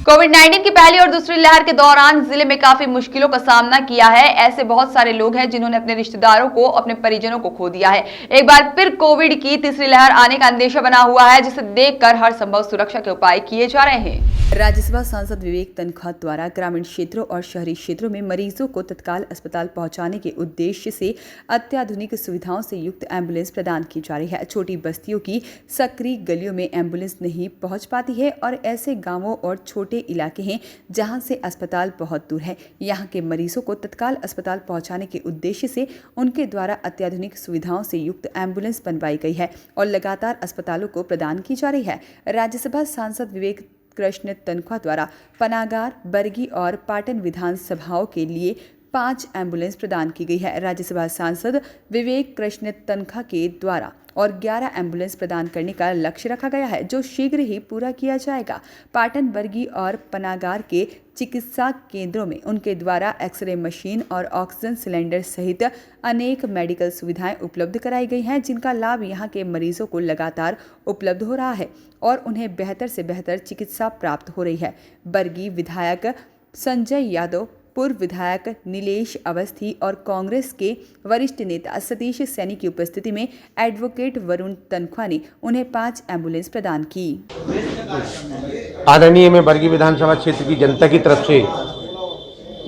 कोविड-19 की पहली और दूसरी लहर के दौरान जिले में काफी मुश्किलों का सामना किया है। ऐसे बहुत सारे लोग हैं जिन्होंने अपने रिश्तेदारों को, अपने परिजनों को खो दिया है। एक बार फिर कोविड की तीसरी लहर आने का अंदेशा बना हुआ है, जिसे देखकर हर संभव सुरक्षा के उपाय किए जा रहे हैं। राज्यसभा सांसद विवेक तनखा द्वारा ग्रामीण क्षेत्रों और शहरी क्षेत्रों में मरीजों को तत्काल अस्पताल पहुंचाने के उद्देश्य से अत्याधुनिक सुविधाओं से युक्त एम्बुलेंस प्रदान की जा रही है। छोटी बस्तियों की सकरी गलियों में एम्बुलेंस नहीं पहुंच पाती है और ऐसे गांवों और छोटे इलाके हैं जहां से अस्पताल बहुत दूर है। यहां के मरीजों को तत्काल अस्पताल पहुंचाने के उद्देश्य से उनके द्वारा अत्याधुनिक सुविधाओं से युक्त एम्बुलेंस बनवाई गई है और लगातार अस्पतालों को प्रदान की जा रही है। राज्यसभा सांसद विवेक कृष्ण तनखा द्वारा पनागार, बरगी और पाटन विधानसभाओं के लिए 5 एम्बुलेंस प्रदान की गई है। राज्यसभा सांसद विवेक कृष्ण तनखा के द्वारा और 11 एम्बुलेंस प्रदान करने का लक्ष्य रखा गया है, जो शीघ्र ही पूरा किया जाएगा। पाटन, बरगी और पनागार के चिकित्सा केंद्रों में उनके द्वारा एक्सरे मशीन और ऑक्सीजन सिलेंडर सहित अनेक मेडिकल सुविधाएं उपलब्ध कराई गई हैं, जिनका लाभ यहां के मरीजों को लगातार उपलब्ध हो रहा है और उन्हें बेहतर से बेहतर चिकित्सा प्राप्त हो रही है। बरगी विधायक संजय यादव, पूर्व विधायक नीलेश अवस्थी और कांग्रेस के वरिष्ठ नेता सतीश सैनी की उपस्थिति में एडवोकेट वरुण तनखा ने उन्हें 5 एम्बुलेंस प्रदान की। आदरणीय मैं बरगी विधानसभा क्षेत्र की जनता की तरफ से,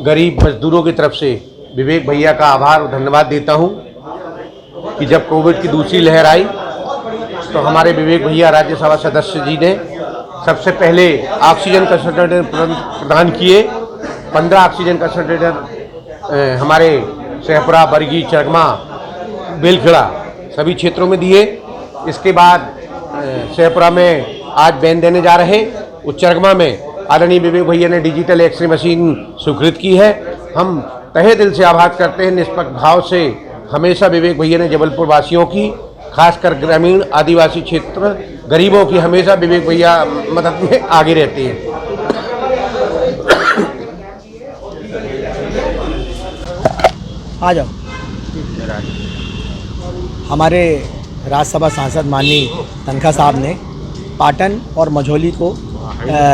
गरीब मजदूरों की तरफ से विवेक भैया का आभार और धन्यवाद देता हूं कि जब कोविड की दूसरी लहर आई तो हमारे विवेक भैया राज्यसभा सदस्य जी ने सबसे पहले ऑक्सीजन कंसंट्रेटर प्रदान किए। 15 ऑक्सीजन कंसंट्रेटर हमारे शहपुरा, बरगी, चरगमा, बेलखेड़ा सभी क्षेत्रों में दिए। इसके बाद शहपुरा में आज बैन देने जा रहे, उस चरगमा में आदरणीय विवेक भैया ने डिजिटल एक्सरे मशीन स्वीकृत की है। हम तहे दिल से आभार करते हैं। निष्पक्ष भाव से हमेशा विवेक भैया ने जबलपुर वासियों की, खासकर ग्रामीण आदिवासी क्षेत्र गरीबों की, हमेशा विवेक भैया मदद में आगे रहते हैं। आ जाओ। हमारे राज्यसभा सांसद माननीय तनखा साहब ने पाटन और मझौली को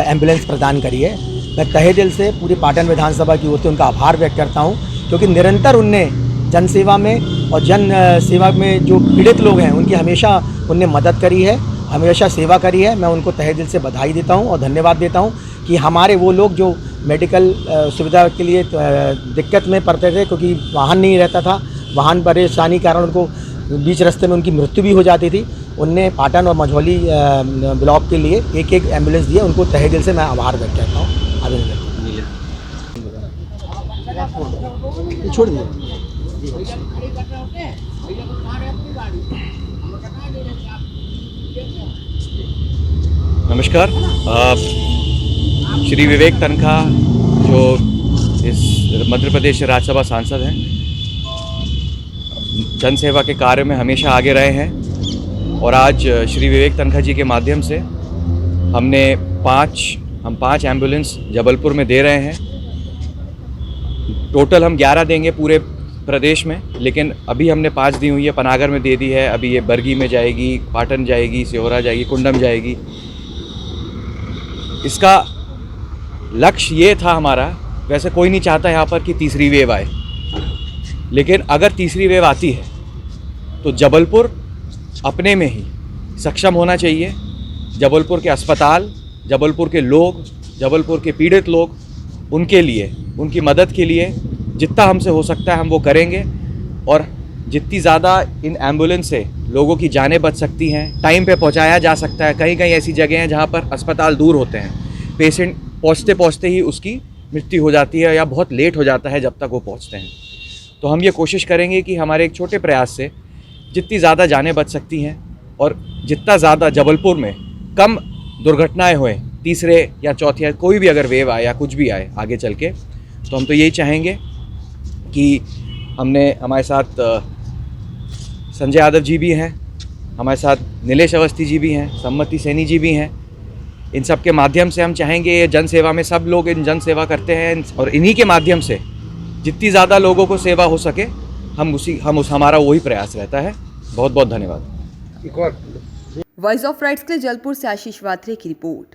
एम्बुलेंस प्रदान करी है। मैं तहे दिल से पूरी पाटन विधानसभा की ओर से उनका आभार व्यक्त करता हूं, क्योंकि निरंतर उनने जनसेवा में और जन सेवा में जो पीड़ित लोग हैं उनकी हमेशा उनने मदद करी है, हमेशा सेवा करी है। मैं उनको तहे दिल से बधाई देता हूं और धन्यवाद देता हूं कि हमारे वो लोग जो मेडिकल सुविधा के लिए दिक्कत में पड़ते थे, क्योंकि वाहन नहीं रहता था, वाहन परेशानी के कारण उनको बीच रास्ते में उनकी मृत्यु भी हो जाती थी, उनने पाटन और मझौली ब्लॉक के लिए एक एम्बुलेंस दिए। उनको तहे दिल से मैं आभार व्यक्त करता हूँ। अभिनंदन। छोड़ दिए। नमस्कार। श्री विवेक तनखा जो इस मध्य प्रदेश राज्यसभा सांसद हैं, जनसेवा के कार्य में हमेशा आगे रहे हैं और आज श्री विवेक तनखा जी के माध्यम से हम 5 एम्बुलेंस जबलपुर में दे रहे हैं। टोटल हम 11 देंगे पूरे प्रदेश में, लेकिन अभी हमने 5 दी हुई है। पनागर में दे दी है, अभी ये बरगी में जाएगी, पाटन जाएगी, सिहोरा जाएगी, कुंडम जाएगी। इसका लक्ष्य ये था हमारा, वैसे कोई नहीं चाहता यहाँ पर कि तीसरी वेव आए, लेकिन अगर तीसरी वेव आती है तो जबलपुर अपने में ही सक्षम होना चाहिए। जबलपुर के अस्पताल, जबलपुर के लोग, जबलपुर के पीड़ित लोग, उनके लिए, उनकी मदद के लिए जितना हमसे हो सकता है हम वो करेंगे और जितनी ज़्यादा इन एम्बुलेंस से लोगों की जानें बच सकती हैं, टाइम पे पहुंचाया जा सकता है। कहीं कहीं ऐसी जगह हैं जहां पर अस्पताल दूर होते हैं, पेशेंट पहुंचते ही उसकी मृत्यु हो जाती है या बहुत लेट हो जाता है जब तक वो पहुंचते हैं। तो हम ये कोशिश करेंगे कि हमारे एक छोटे प्रयास से जितनी ज़्यादा जानें बच सकती हैं और जितना ज़्यादा जबलपुर में कम दुर्घटनाएँ हुए, तीसरे या चौथे या कोई भी अगर वेव आए या कुछ भी आए आगे चल के, तो हम तो यही चाहेंगे कि हमारे साथ संजय यादव जी भी हैं, हमारे साथ नीलेश अवस्थी जी भी हैं, सम्मति सैनी जी भी हैं। इन सब के माध्यम से हम चाहेंगे, ये जन सेवा में सब लोग इन जन सेवा करते हैं और इन्हीं के माध्यम से जितनी ज़्यादा लोगों को सेवा हो सके हमारा वही प्रयास रहता है। बहुत बहुत धन्यवाद। वॉइस ऑफ राइट्स के लिए जलपुर से आशीष वात्रे की रिपोर्ट।